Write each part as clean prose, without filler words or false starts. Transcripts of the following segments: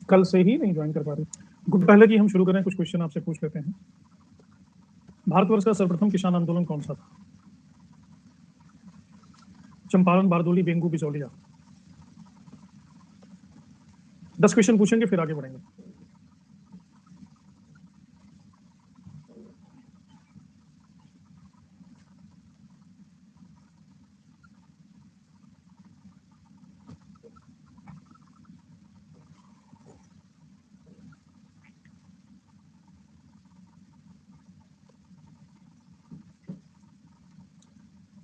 कल से ही नहीं ज्वाइन कर पा रहे। पहले की हम शुरू करें, कुछ क्वेश्चन आपसे पूछ लेते हैं। भारतवर्ष का सर्वप्रथम किसान आंदोलन कौन सा था? चंपारण, बारदोली, बेंगू, बिचौलिया। 10 क्वेश्चन पूछेंगे, फिर आगे बढ़ेंगे।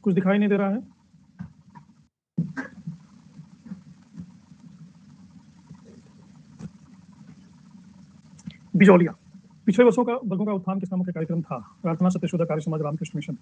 कुछ दिखाई नहीं दे रहा है। बिचौलिया। पिछले वर्गों का उत्थान किसका मुख्य कार्यक्रम था? प्रार्थना, सत्यशोधक, कार्य समाज, रामकृष्ण मिशन।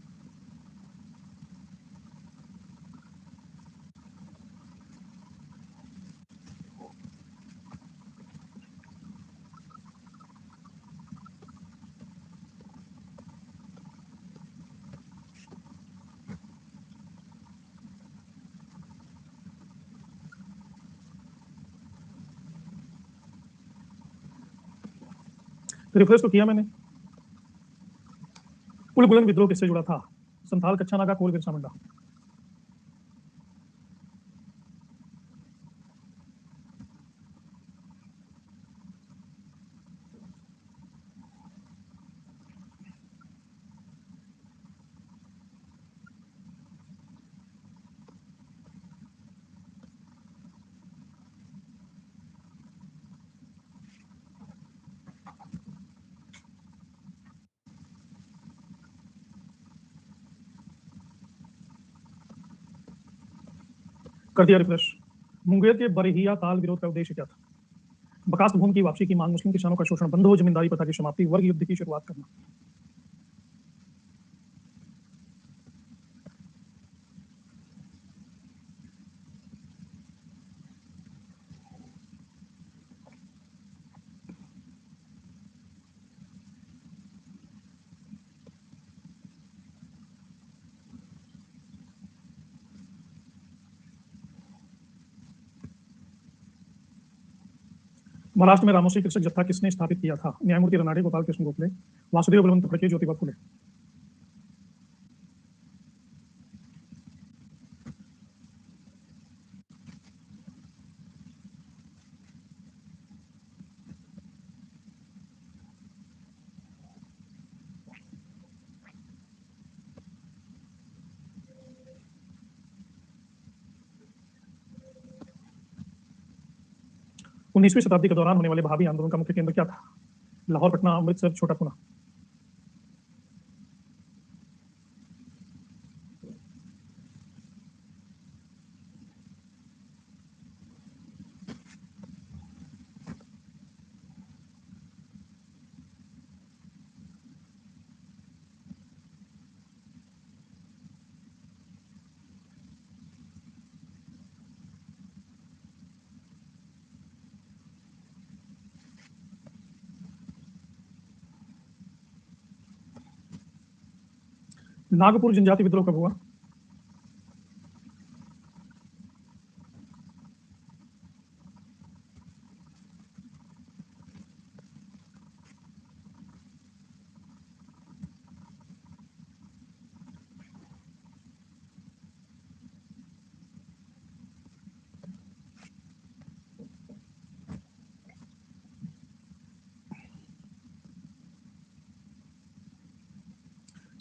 रिफ्रेश तो किया मैंने। उलगुलन विद्रोह किससे जुड़ा था? संथाल, कच्छा नागा, कोल, बिरसा मुंडा। कर दिया रिफ्रेश। मुंगेर के बरहिया ताल विरोध का उद्देश्य क्या था? बकास्त भूमि की वापसी की मांग, मुस्लिम किसानों का शोषण बंद हो, जमींदारी प्रथा की समाप्ति, वर्ग युद्ध की शुरुआत करना। महाराष्ट्र में रामोशी कृषक जत्था किसने स्थापित किया था? न्यायमूर्ति रनाडे, गोपाल कृष्ण गोखले, वासुदेव बलवंत फड़के, ज्योतिबा फुले। उन्नीसवीं शताब्दी के दौरान होने वाले भाभी आंदोलन का मुख्य केंद्र क्या था? लाहौर, पटना, अमृतसर, छोटा पूना। नागपुर जनजाति विद्रोह कब हुआ?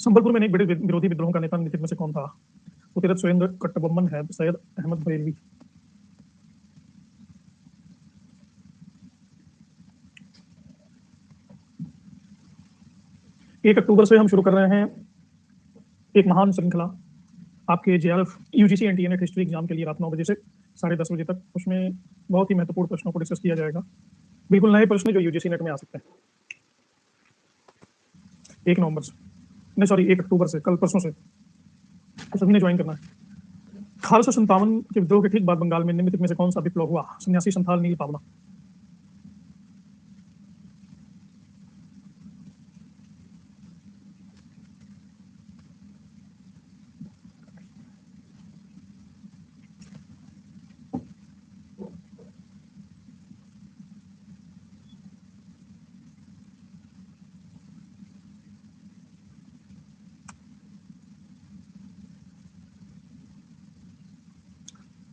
संबलपुर में एक बड़े विरोधी विद्रोह का नेता निम्नलिखित में से कौन था? उतिरथ सुरेंद्र, कट्टबोम्मन, है सैयद अहमद बरेलवी। 1 अक्टूबर से हम शुरू कर रहे हैं एक महान श्रृंखला आपके JRF UGC NTA net history exam के लिए, रात 9 बजे से 10:30 बजे तक। उसमें बहुत ही महत्वपूर्ण प्रश्नों को डिस्कस किया जाएगा, बिल्कुल नए प्रश्न जो यूजीसी नेट में आ सकते हैं। 1 नवंबर से, नहीं सॉरी 1 अक्टूबर से, कल परसों से सभी ने ज्वाइन करना है। 1857 के विद्रोह के ठीक बाद बंगाल में निम्नलिखित में से कौन सा विप्लव हुआ? सन्यासी, संथाल, नील, पावना।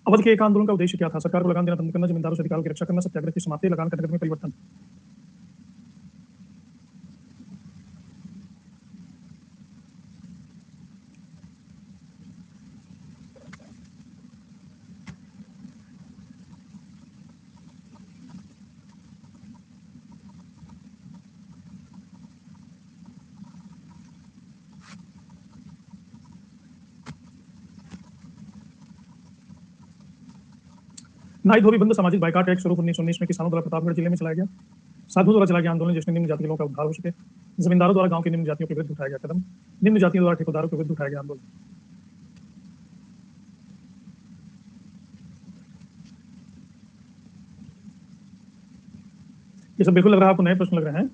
अवध के एक आंदोलन का उद्देश्य क्या था? सरकार को लगान देना बंद करना, जमींदारों से अधिकारों की रक्षा करना, सत्याग्रह की समाप्ति, लगान का नगद में परिवर्तन। नाई धोबी बंद सामाजिक बाइकाट एक्ट स्वरूप 1919 में किसानों द्वारा प्रतापगढ़ जिले में चलाया गया। साधुओं द्वारा चलाया गया आंदोलन जिसमें निम्न जाति के लोगों का उद्धार हो सके। जमींदारों द्वारा गांव की निम्न जातियों के विरुद्ध उठाया गया कदम। निम्न जातियों द्वारा ठेकेदारों के विरुद्ध उठाया गया आंदोलन। ये सब बिल्कुल लग रहा है आपको नए प्रश्न लग रहे हैं।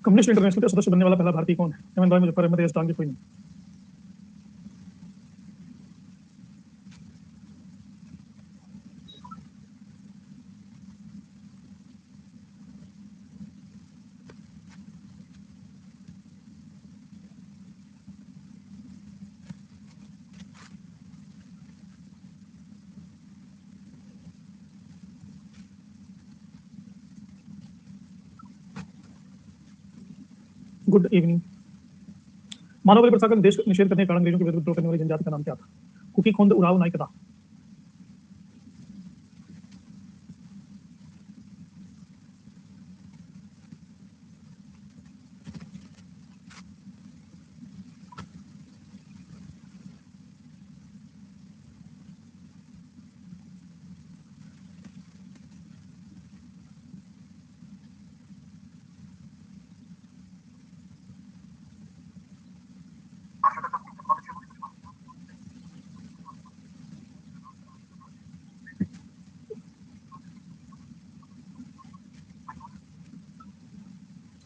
कम्युनिस्ट इंटरनेशनल का सदस्य बनने वाला पहला भारतीय कौन है? एमएन रॉय, मुजफ्फर अहमद, एस कोई नहीं। Good evening. मानव बलि प्रथा का देश निषेध करने के कारण अंग्रेजों के विरुद्ध विद्रोह करने वाली जनजाति का नाम क्या था? कुकी, खोंद, उराव, नाइकता।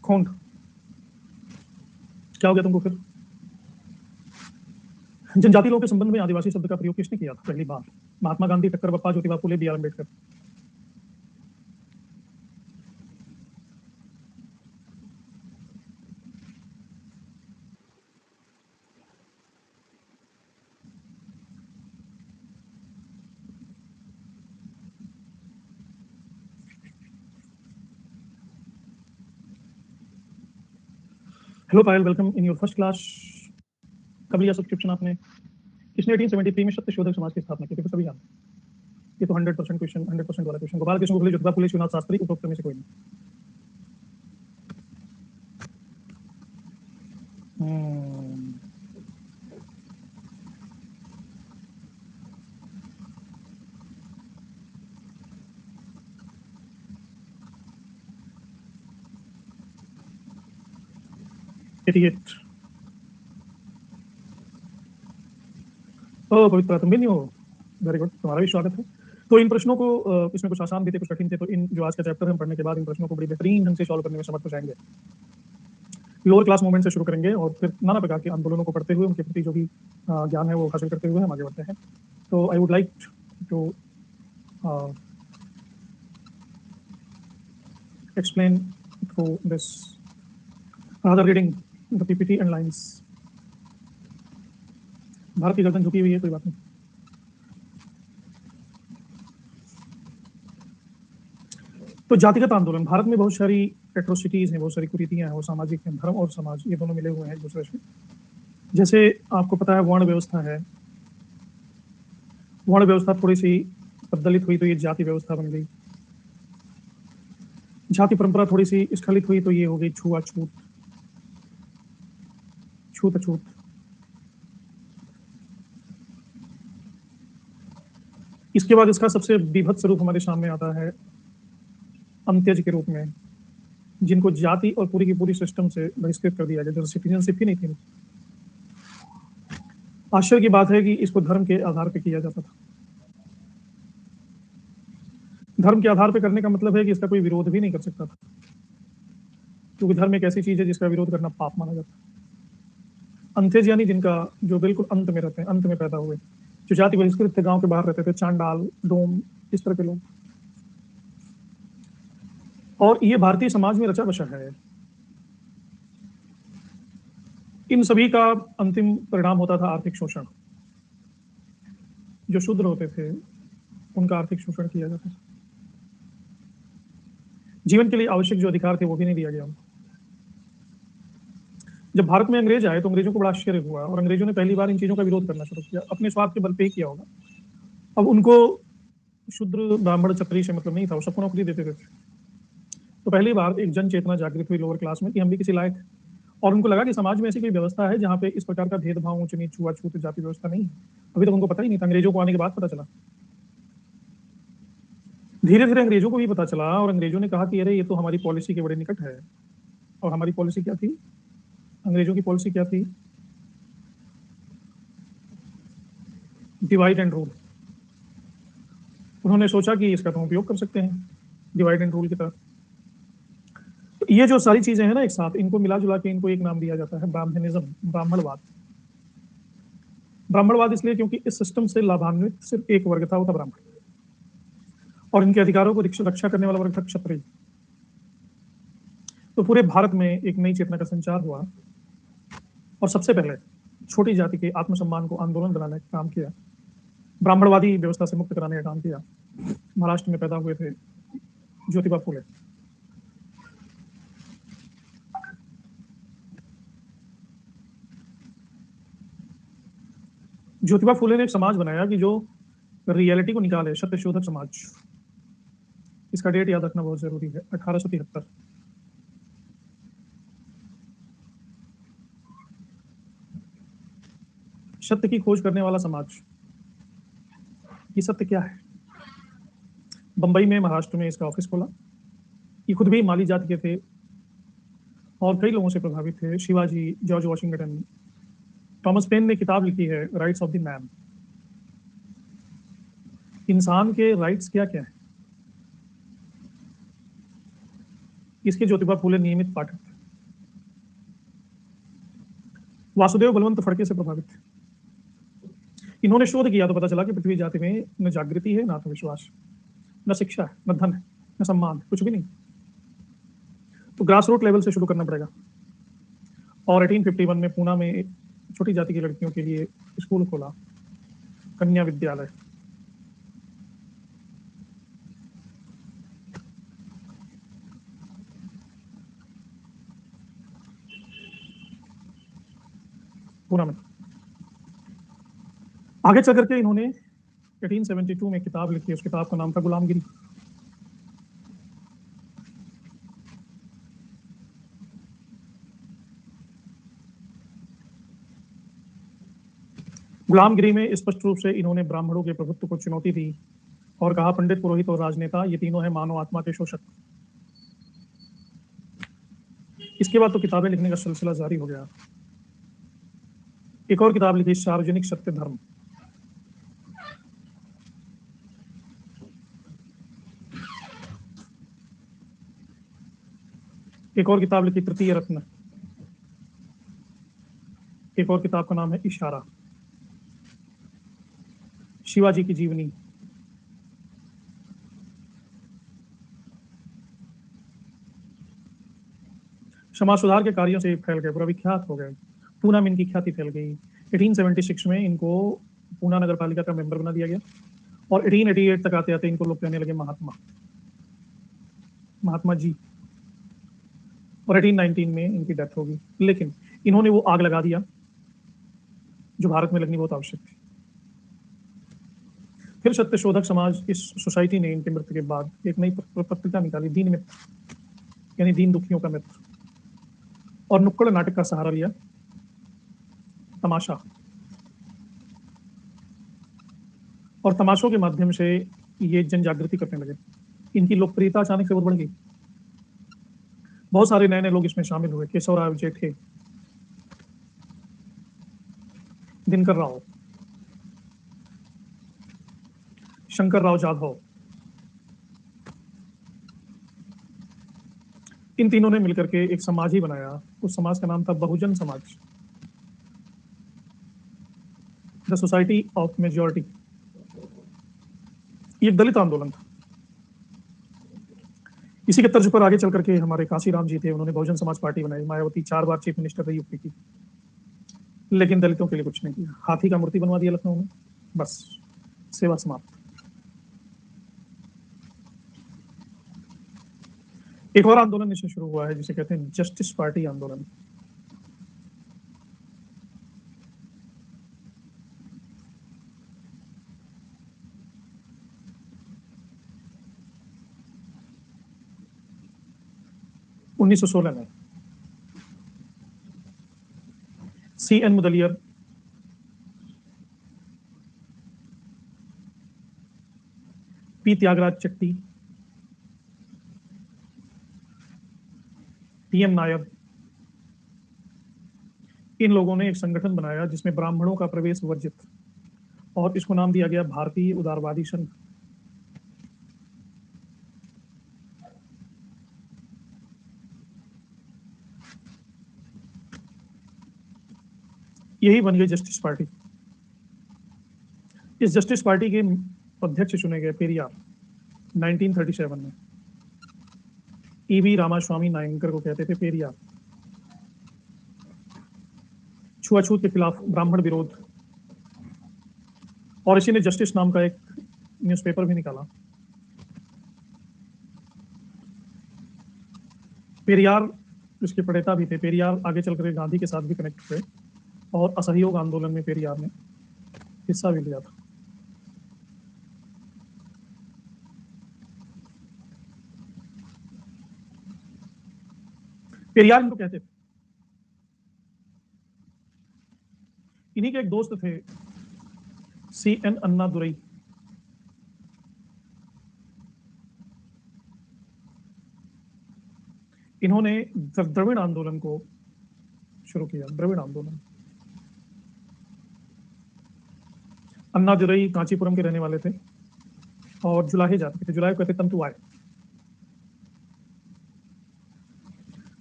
खोंड। क्या हो गया तुमको फिर? जनजाति लोगों के संबंध में आदिवासी शब्द का प्रयोग किसने किया था पहली बार? Mahatma Gandhi, Thakkar Bappa, Jyotiba Phule, B R Ambedkar. Hello Payal, welcome in your first class. कब लिया सब्सक्रिप्शन आपने? किसने 1873 में सत्य शोधक समाज की स्थापना की थी? तो सभी जानते हैं। ये तो 100% क्वेश्चन, 100% वाला क्वेश्चन। गोपाल कृष्ण गोखले, ज्योतिबा फुले, शिवनाथ शास्त्री, उपरोक्त में से कोई नहीं। इडियट। ओ पवित्र, तुम भी नहीं हो? वेरी गुड, तुम्हारा भी स्वागत है। तो इन प्रश्नों को इसमें कुछ आसान भी थे, कुछ कठिन थे, तो इन जो आज का चैप्टर हम पढ़ने के बाद इन प्रश्नों को बड़ी बेहतरीन ढंग से सॉल्व करने में समर्थ हो जाएंगे। लोअर क्लास मूवमेंट से शुरू करेंगे और फिर नाना प्रकार के आंदोलनों को पढ़ते हुए उनके प्रति जो भी ज्ञान है वो हासिल करते हुए हम आगे बढ़ते हैं। तो I would like to explain through this rather reading the PPT and lines। Bharat की गर्दन झुकी हुई है, कोई बात नहीं। तो जातिगत आंदोलन, भारत में बहुत सारी एट्रोसिटीज हैं, बहुत सारी कुरीतियां हैं, वो सामाजिक हैं। धर्म और समाज ये दोनों मिले हुए हैं एक दूसरे से। जैसे आपको पता है वर्ण व्यवस्था है, वर्ण व्यवस्था थोड़ी सी प्रदलित हुई तो ये जाति व्यवस्था बन गई। जाति परंपरा थोड़ी सी स्खलित हुई तो ये हो गई छुआछूत, छूत-अछूत। इसके बाद इसका सबसे बीभत्स रूप हमारे सामने आता है अंत्यज के रूप में, जिनको जाति और पूरी की पूरी सिस्टम से बहिष्कृत कर दिया गया, जैसे सिटीजनशिप ही नहीं थी। आश्चर्य की बात है कि इसको धर्म के आधार पर किया जाता था। धर्म के आधार पर करने का मतलब है कि इसका कोई विरोध भी नहीं कर सकता था, क्योंकि धर्म एक ऐसी चीज है जिसका विरोध करना पाप माना जाता है। अंत्यज यानी जिनका जो बिल्कुल अंत में रहते हैं, अंत में पैदा हुए, जो जाति बहिष्कृत थे, गांव के बाहर रहते थे, चांडाल, डोम, इस तरह के लोग। और ये भारतीय समाज में रचा बसा है। इन सभी का अंतिम परिणाम होता था आर्थिक शोषण। जो शूद्र होते थे उनका आर्थिक शोषण किया जाता था। जीवन के लिए आवश्यक जो अधिकार थे वो भी नहीं दिया गया उनको। जब भारत में अंग्रेज आए तो अंग्रेजों को बड़ा आश्चर्य हुआ और अंग्रेजों ने पहली बार इन चीजों का विरोध करना शुरू किया। अपने स्वार्थ के बल पे ही किया होगा। अब उनको शूद्र ब्राह्मण क्षत्रिय से मतलब नहीं था, वो सबको नौकरी देते थे। तो पहली बार एक जन चेतना जागृत हुई लोअर क्लास में कि हम भी किसी लायक। और उनको लगा कि समाज में ऐसी कोई व्यवस्था है जहाँ पे इस प्रकार का भेदभाव, ऊंच नीच, छुआछूत, जाति व्यवस्था नहीं है। अभी तक उनको पता ही नहीं था, अंग्रेजों को आने के बाद पता चला। धीरे धीरे अंग्रेजों को भी पता चला और अंग्रेजों ने कहा कि अरे ये तो हमारी पॉलिसी के बड़े निकट है। और हमारी पॉलिसी क्या थी? अंग्रेजों की पॉलिसी क्या थी? Divide and rule. उन्होंने सोचा कि इसका तो हम उपयोग कर सकते हैं डिवाइड एंड रूल की तरफ। तो ये जो सारी चीजें हैं ना एक साथ, इनको मिला जुला के इनको एक नाम दिया जाता है ब्राह्मणिज्म, ब्राह्मणवाद। ब्राह्मणवाद इसलिए क्योंकि इस सिस्टम से लाभान्वित सिर्फ एक वर्ग था, वो था ब्राह्मण। और इनके अधिकारों को रक्षा करने वाला वर्ग था क्षत्रिय। तो पूरे भारत में एक नई चेतना का संचार हुआ और सबसे पहले छोटी जाति के आत्मसम्मान को आंदोलन बनाने का काम किया, ब्राह्मणवादी व्यवस्था से मुक्त कराने का काम किया। महाराष्ट्र में पैदा हुए थे ज्योतिबा फुले। ज्योतिबा फुले ने एक समाज बनाया कि जो रियलिटी को निकाले, सत्यशोधक समाज। इसका डेट याद रखना बहुत जरूरी है, 1873। सत्य की खोज करने वाला समाज। ये सत्य क्या है? बंबई में, महाराष्ट्र में इसका ऑफिस खोला। ये खुद भी माली जाति के थे और कई लोगों से प्रभावित थे। Shivaji, George Washington, Thomas pen ने किताब लिखी है राइट्स ऑफ द मैन। इंसान के राइट्स क्या क्या है, इसके ज्योतिबा फुले नियमित पाठक थे। वासुदेव बलवंत फड़के से प्रभावित थे। इन्होंने शोध किया तो पता चला कि पृथ्वी जाति में न जागृति है, न आत्मविश्वास, न शिक्षा है, न धन है, न सम्मान, कुछ भी नहीं। तो ग्रास रूट लेवल से शुरू करना पड़ेगा। और 1851 में पूना में छोटी जाति की लड़कियों के लिए स्कूल खोला, कन्या विद्यालय। पूना में आगे चल करके इन्होंने 1872 में किताब लिखी। उस किताब का नाम था गुलामगिरी। गुलामगिरी में स्पष्ट रूप से इन्होंने ब्राह्मणों के प्रभुत्व को चुनौती दी और कहा पंडित, पुरोहित और राजनेता ये तीनों है मानव आत्मा के शोषक। इसके बाद तो किताबें लिखने का सिलसिला जारी हो गया। एक और किताब लिखी, सार्वजनिक सत्य धर्म। एक और किताब लिखी, तृतीय रत्न। एक और किताब का नाम है इशारा। शिवाजी की जीवनी। समाज सुधार के कार्यों से फैल गए, पूरा विख्यात हो गए। पूना में इनकी ख्याति फैल गई। 1876 में इनको पूना नगर पालिका का मेंबर बना दिया गया और 1888 तक आते आते इनको लोग कहने लगे महात्मा, महात्मा जी। और 1819 में इनकी डेथ होगी। लेकिन इन्होंने वो आग लगा दिया जो भारत में लगनी बहुत आवश्यक थी। फिर सत्यशोधक समाज, इस सोसाइटी ने इनके मृत्यु के बाद एक नई पत्रिका निकाली, दीन मित्र, यानी दीन दुखियों का मित्र। और नुक्कड़ नाटक का सहारा लिया, तमाशा। और तमाशों के माध्यम से ये जन जागृति करने लगे। इनकी लोकप्रियता अचानक से बहुत बढ़ गई। बहुत सारे नए नए लोग इसमें शामिल हुए। केशवराव जेठे, दिनकर राव, शंकर राव जाधव। इन तीनों ने मिलकर के एक समाज ही बनाया। उस समाज का नाम था Bahujan Samaj, the the society of majority, ये एक दलित आंदोलन था। इसी के तर्ज पर आगे चल करके हमारे काशीराम जी थे, उन्होंने बहुजन समाज पार्टी बनाई। मायावती 4 बार चीफ मिनिस्टर रही यूपी की, लेकिन दलितों के लिए कुछ नहीं किया। हाथी का मूर्ति बनवा दिया लखनऊ में, बस सेवा समाप्त। एक और आंदोलन इससे शुरू हुआ है जिसे कहते हैं जस्टिस पार्टी आंदोलन। उन्नीस सौ 16 में CN मुदलियर, P त्यागराज चट्टी, TM नायर, इन लोगों ने एक संगठन बनाया जिसमें ब्राह्मणों का प्रवेश वर्जित, और इसको नाम दिया गया भारतीय उदारवादी संघ। यही बन गई जस्टिस पार्टी। इस जस्टिस पार्टी के अध्यक्ष चुने गए पेरियार 1937 में। EV रामास्वामी नायंकर को कहते थे पेरियार। छुआछूत के खिलाफ ब्राह्मण विरोध, और इसी ने जस्टिस नाम का एक न्यूज़पेपर भी निकाला। पेरियार इसके प्रणेता भी थे। पेरियार आगे चलकर गांधी के साथ भी कनेक्ट हुए और असहयोग आंदोलन में पेरियार ने हिस्सा भी लिया था। पेरियार इनको कहते थे। इन्हीं के एक दोस्त थे CN अन्नादुरई। इन्होंने द्रविड़ आंदोलन को शुरू किया। द्रविड़ आंदोलन। अन्नादुरई कांचीपुरम के रहने वाले थे और जुलाहे जाति के थे। जुलाहे कहते तंतुआए।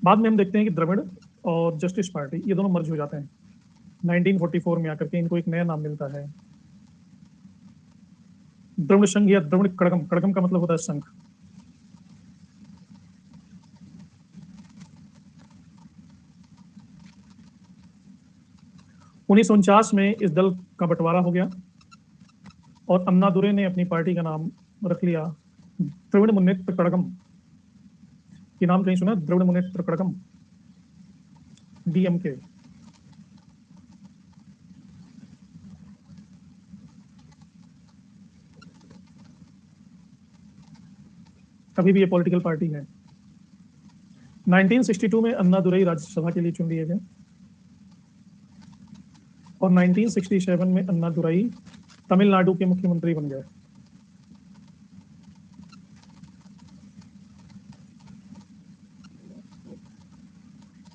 बाद में हम देखते हैं कि द्रविड़ और जस्टिस पार्टी ये दोनों मर्ज हो जाते हैं 1944 में आकर के। इनको एक नया नाम मिलता है द्रविड़ संघ या द्रविड़ कड़गम। कड़गम का मतलब होता है संघ। उन्नीस में इस दल का बंटवारा हो गया और अन्नादुरई ने अपनी पार्टी का नाम रख लिया द्रविड़ मुन्नेत्र कड़गम। ये नाम कहीं सुना? द्रविड़ मुन्नेत्र कड़गम, DMK। अभी भी ये पॉलिटिकल पार्टी है। 1962 में अन्नादुरई राज्यसभा के लिए चुन लिए गए और 1967 में अन्नादुरई तमिलनाडु के मुख्यमंत्री बन गए।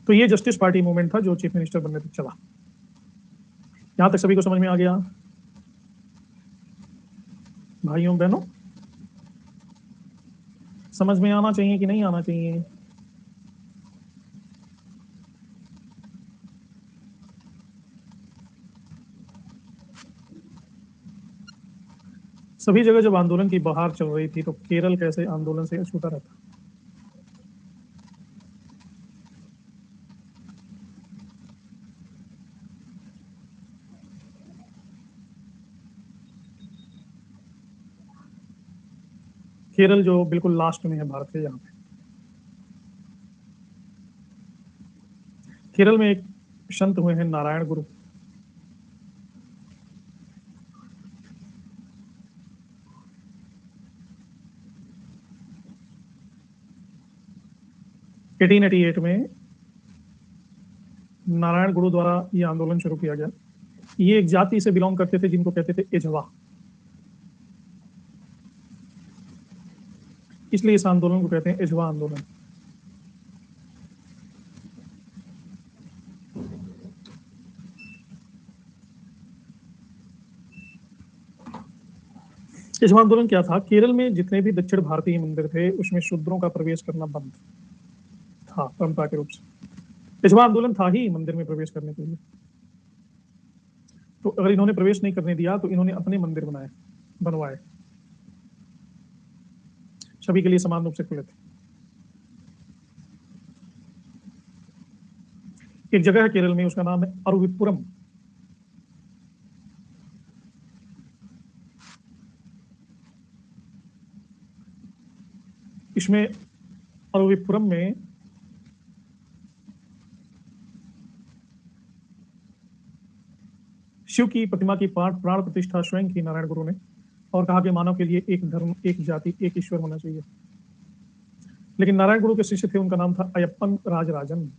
तो ये जस्टिस पार्टी मूवमेंट था जो चीफ मिनिस्टर बनने तक चला। यहां तक सभी को समझ में आ गया भाइयों बहनों? समझ में आना चाहिए कि नहीं आना चाहिए? सभी जगह जब आंदोलन की बहार चल रही थी तो केरल कैसे आंदोलन से अछूता रहता? केरल जो बिल्कुल लास्ट में है भारत के, यहाँ पे केरल में एक संत हुए हैं नारायण गुरु। एटीन 88 में नारायण गुरु द्वारा ये आंदोलन शुरू किया गया। ये एक जाति से बिलोंग करते थे जिनको कहते थे एझवा, इसलिए इस आंदोलन को कहते हैं एझवा आंदोलन। एझवा आंदोलन क्या था? केरल में जितने भी दक्षिण भारतीय मंदिर थे उसमें शूद्रों का प्रवेश करना बंद था परंपरा के रूप से। एझवा आंदोलन था ही मंदिर में प्रवेश करने के लिए। तो अगर इन्होंने प्रवेश नहीं करने दिया तो इन्होंने अपने मंदिर बनवाए, सभी के लिए समान रूप से खुले थे। एक जगह है केरल में, उसका नाम है अरुविपुरम। इसमें अरुविपुरम में शिव की प्रतिमा की प्राण प्रतिष्ठा स्वयं की नारायण गुरु ने, और कहा कि मानव के लिए एक धर्म, एक जाति, एक ईश्वर होना चाहिए। लेकिन नारायण गुरु के शिष्य थे, उनका नाम था अयप्पन राजराजन।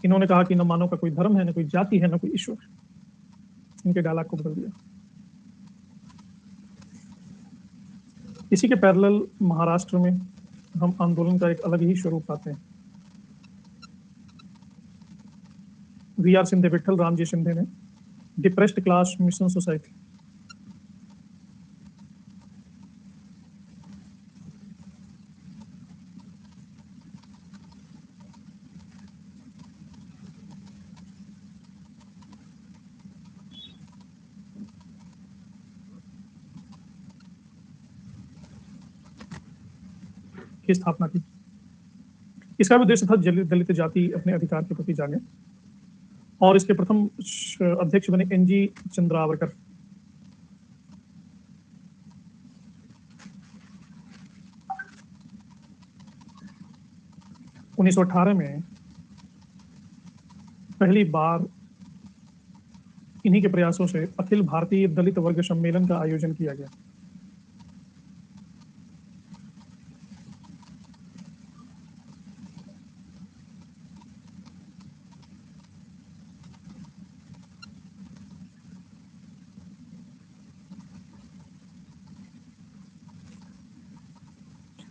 इन्होंने कहा कि न मानव का कोई धर्म है, न कोई जाति है, न कोई ईश्वर। इनके डायलॉग को बदल दिया। इसी के पैरेलल महाराष्ट्र में हम आंदोलन का एक अलग ही स्वरूप पाते हैं। वी.आर. सिंधे, विठल रामजी सिंधे ने डिप्रेस्ड क्लास मिशन सोसाइटी, की स्थापना की। इसका भी उद्देश्य था दलित जाति अपने अधिकार के प्रति जागे, और इसके प्रथम अध्यक्ष बने एन.जी. चंद्रावरकर। उन्नीस सौ 18 में पहली बार इन्हीं के प्रयासों से अखिल भारतीय दलित वर्ग सम्मेलन का आयोजन किया गया।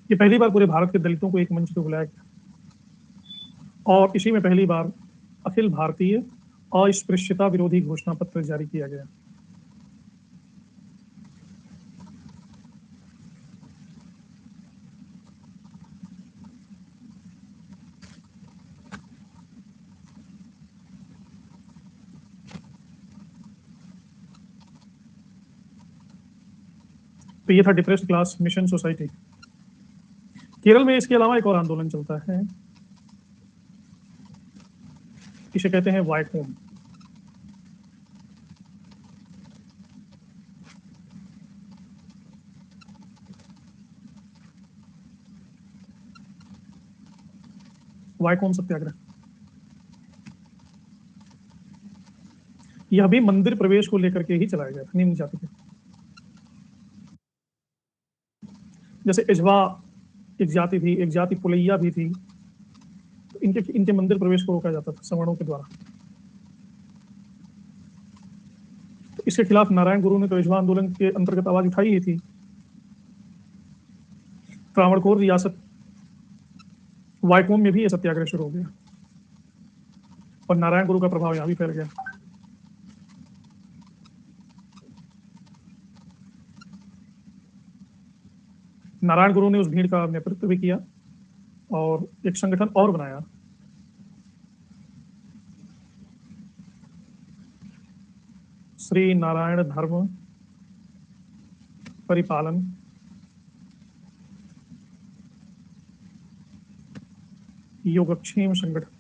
ये पहली बार पूरे भारत के दलितों को एक मंच पर बुलाया गया, और इसी में पहली बार अखिल भारतीय अस्पृश्यता विरोधी घोषणा पत्र जारी किया गया। तो ये था depressed class mission society. Kerala में इसके अलावा एक और आंदोलन चलता है, इसे कहते हैं वाइकोम। वाइकोम सत्याग्रह। यह भी मंदिर प्रवेश को लेकर के ही चलाया गया था, निम्न जाति के। जैसे एजवा एक जाति थी, एक जाति पुलैया भी थी, तो इनके मंदिर प्रवेश को रोका जाता था सवर्णों के द्वारा। तो इसके खिलाफ नारायण गुरु ने तो एजवा आंदोलन के अंतर्गत आवाज उठाई ही थी। त्रावणकोर रियासत वाइकोम में भी यह सत्याग्रह शुरू हो गया, और नारायण गुरु का प्रभाव यहां भी फैल गया। नारायण गुरु ने उस भीड़ का नेतृत्व भी किया और एक संगठन और बनाया, श्री नारायण धर्म परिपालन योगक्षेम संगठन।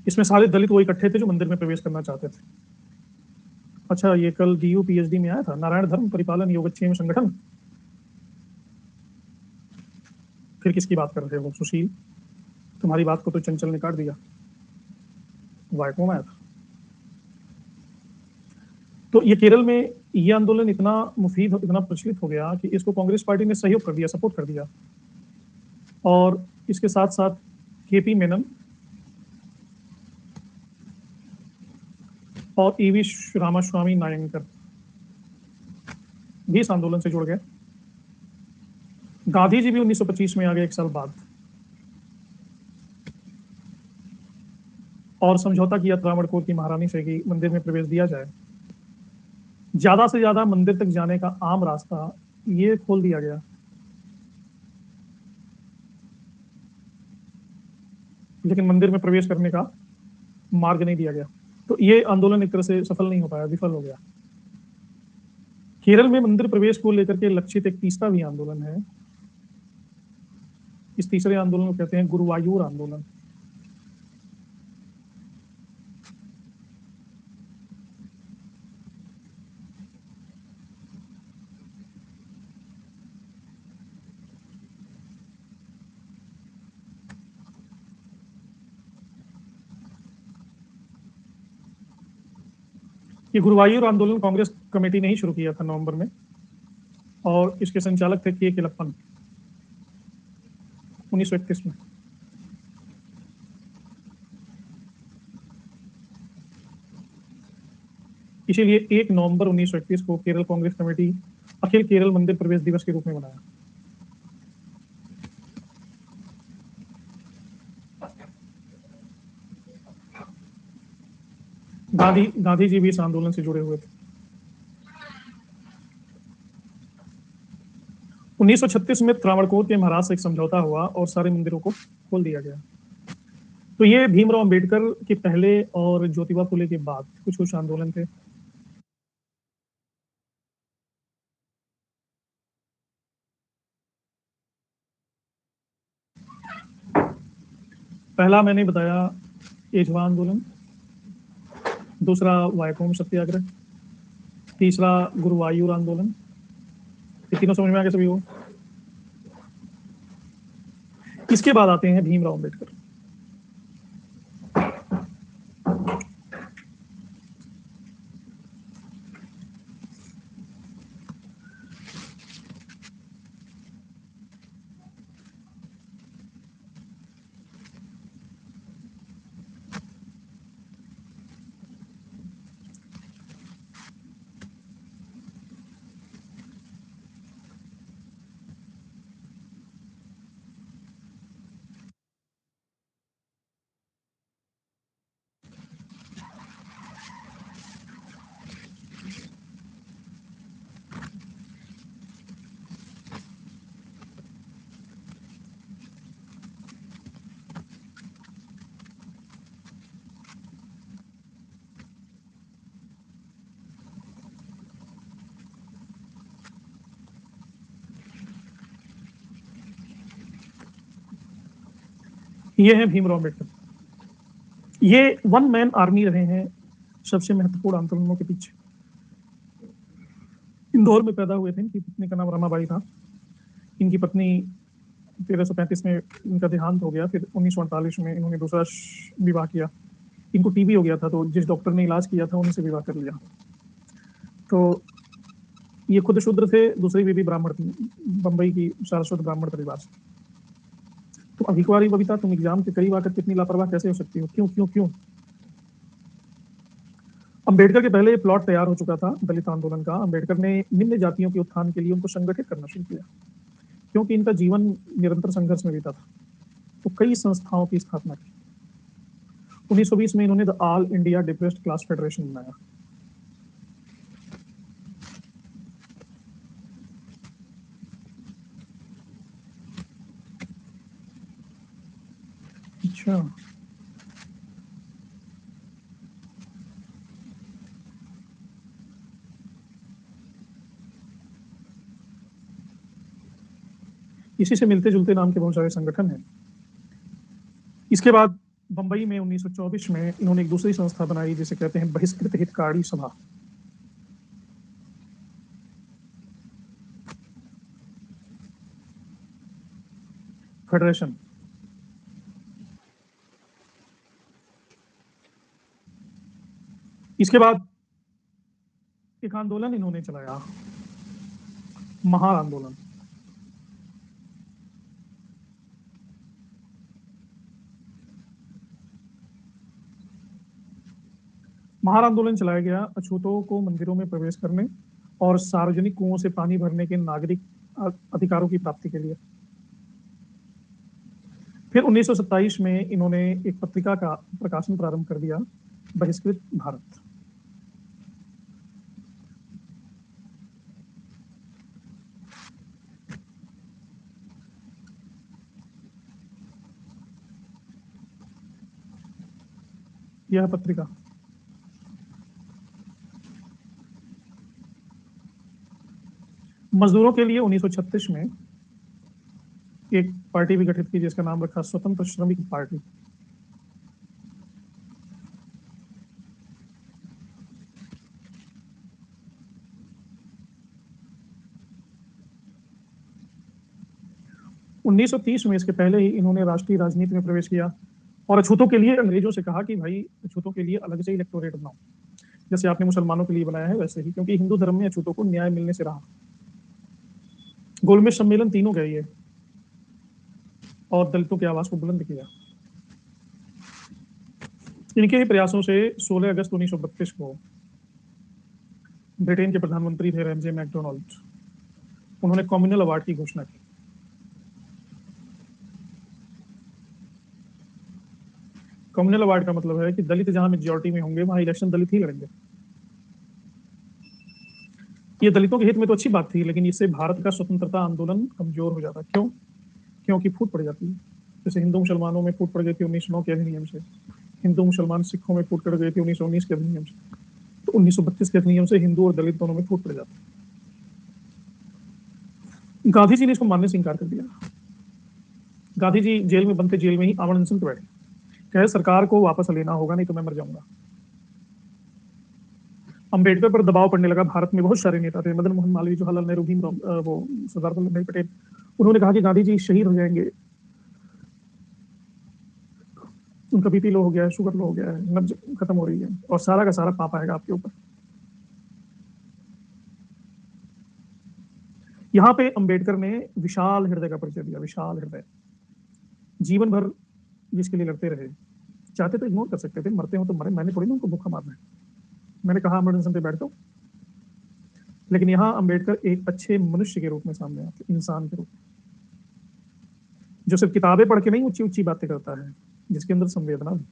इसमें सारे दलित वो इकट्ठे थे जो मंदिर में प्रवेश करना चाहते थे। अच्छा, ये कल DU PhD में आया था, नारायण धर्म परिपालन योगक्षेम संगठन। फिर किसकी बात कर रहे हो सुशील? तुम्हारी बात को तो चंचल ने काट दिया। वाइकोम आया था। तो ये केरल में ये आंदोलन इतना मुफीद, इतना प्रचलित हो गया कि इसको कांग्रेस पार्टी ने सहयोग कर दिया, सपोर्ट कर दिया। और इसके साथ साथ KP मेनन और EV रामास्वामी नायंकर भी इस आंदोलन से जुड़ गए। गांधी जी भी 1925 में आ गए, एक साल बाद, और समझौता किया त्रावणकोर की महारानी से कि मंदिर में प्रवेश दिया जाए। ज्यादा से ज्यादा मंदिर तक जाने का आम रास्ता ये खोल दिया गया, लेकिन मंदिर में प्रवेश करने का मार्ग नहीं दिया गया। तो ये आंदोलन एक तरह से सफल नहीं हो पाया, विफल हो गया। केरल में मंदिर प्रवेश को लेकर के लक्षित एक तीसरा भी आंदोलन है। इस तीसरे आंदोलन को कहते हैं गुरुवायूर आंदोलन। ये गुरुवायूर आंदोलन कांग्रेस कमेटी ने ही शुरू किया था नवंबर में, और इसके संचालक थे के केलप्पन 1931 में। इसीलिए 1 नवंबर 1931 को केरल कांग्रेस कमेटी अखिल केरल मंदिर प्रवेश दिवस के रूप में मनाया। गांधी जी भी इस आंदोलन से जुड़े हुए थे। 1936 में त्रावणकोर के महाराज से एक समझौता हुआ और सारे मंदिरों को खोल दिया गया। तो ये भीमराव अंबेडकर के पहले और ज्योतिबा फुले के बाद कुछ आंदोलन थे। पहला मैंने बताया एजवा आंदोलन, दूसरा वायकोम सत्याग्रह, तीसरा गुरुवायूर आंदोलन। ये तीनों समझ में आ गए सभी को? इसके बाद आते हैं भीमराव अंबेडकर। ये है भीमराव अंबेडकर। ये वन मैन आर्मी रहे हैं सबसे महत्वपूर्ण आंदोलनों के पीछे। इंदौर में पैदा हुए थे। इनकी पत्नी का नाम रमाबाई था। इनकी पत्नी 1335 में इनका देहांत हो गया। फिर 1948 में इन्होंने दूसरा विवाह किया। इनको टीबी हो गया था, तो जिस डॉक्टर ने इलाज किया था उन्हीं से विवाह कर लिया। तो ये खुद शूद्र थे, दूसरी बीवी ब्राह्मण थी, बंबई की सारस्वत ब्राह्मण परिवार से। तो अभी कुमारी बबीता, तुम एग्जाम के करीब आकर कितनी लापरवाह कैसे हो सकती हो? क्यों क्यों क्यों? अंबेडकर के पहले ये प्लॉट तैयार हो चुका था दलित आंदोलन का। अंबेडकर ने निम्न जातियों के उत्थान के लिए उनको संगठित करना शुरू किया, क्योंकि इनका जीवन निरंतर संघर्ष में बीता था। तो कई संस्थाओं की स्थापना की। 1920 में इन्होंने the all India depressed class federation बनाया। अच्छा, इसी से मिलते जुलते नाम के बहुत सारे संगठन हैं। इसके बाद बंबई में 1924 में इन्होंने एक दूसरी संस्था बनाई जिसे कहते हैं बहिष्कृत हितकारी सभा फेडरेशन। इसके बाद एक आंदोलन इन्होंने चलाया, महार आंदोलन। महार आंदोलन चलाया गया अछूतों को मंदिरों में प्रवेश करने और सार्वजनिक कुओं से पानी भरने के नागरिक अधिकारों की प्राप्ति के लिए। फिर 1927 में इन्होंने एक पत्रिका का प्रकाशन प्रारंभ कर दिया, बहिष्कृत भारत। यह पत्रिका मजदूरों के लिए 1936 में एक पार्टी भी गठित की जिसका नाम रखा स्वतंत्र श्रमिक पार्टी। उन्नीस सौ 30 में, इसके पहले ही इन्होंने राष्ट्रीय राजनीति में प्रवेश किया और अछूतों के लिए अंग्रेजों से कहा कि भाई अछूतों के लिए अलग से इलेक्टोरेट बनाओ, जैसे आपने मुसलमानों के लिए बनाया है वैसे ही, क्योंकि हिंदू धर्म में अछूतों को न्याय मिलने से रहा। गोलमेज सम्मेलन तीनों गए ये और दलितों की आवाज को बुलंद किया। इनके ही प्रयासों से 16 अगस्त 1932 को ब्रिटेन के प्रधानमंत्री थे रैमजे मैकडोनाल्ड, उन्होंने कम्युनल अवार्ड की घोषणा की। कम्युनल अवार्ड का मतलब है कि दलित जहां मेजॉरिटी में होंगे वहां इलेक्शन दलित ही लड़ेंगे। ये दलितों के हित में तो अच्छी बात थी, लेकिन इससे भारत का स्वतंत्रता आंदोलन कमजोर हो जाता। क्यों? क्योंकि फूट पड़ जाती है। जैसे हिंदू मुसलमानों में फूट पड़ गई थी 1909 के अधिनियम से, हिंदू मुसलमान सिखों में फूट पड़ गई थी 1919 के अधिनियम से, तो 1932 के अधिनियम से हिंदू और दलित दोनों में फूट पड़ जाती है। गांधी जी ने इसको मानने से इंकार कर दिया। गांधी जी जेल में बंद थे, जेल में ही आमरण अनशन पे बैठे, कहे सरकार को वापस लेना होगा नहीं तो मैं मर जाऊंगा। अंबेडकर पर दबाव पड़ने लगा। भारत में बहुत सारे नेता थे, मदन मोहन मालवीय, जवाहरलाल नेहरू, भीमराव, वो सरदार वल्लभ भाई पटेल, उन्होंने कहा कि गांधी जी शहीद हो जाएंगे, उनका बीपी लो हो गया है, शुगर लो हो गया है, नब्ज खत्म हो रही है और सारा का सारा पाप आएगा आपके ऊपर। यहाँ पे अंबेडकर ने विशाल हृदय का परिचय दिया। विशाल हृदय, जीवन भर जिसके लिए लड़ते रहे। चाहते तो इग्नोर कर सकते थे, मरते हो तो मरे, मैंने थोड़ी ना उनको भूखा मारना है, मैंने कहा आमरण अनशन पे बैठता हूँ। लेकिन यहाँ अंबेडकर एक अच्छे मनुष्य के रूप में सामने आते, इंसान के रूप में, जो सिर्फ किताबें पढ़ के नहीं ऊंची ऊंची बातें करता है, जिसके अंदर संवेदना भी।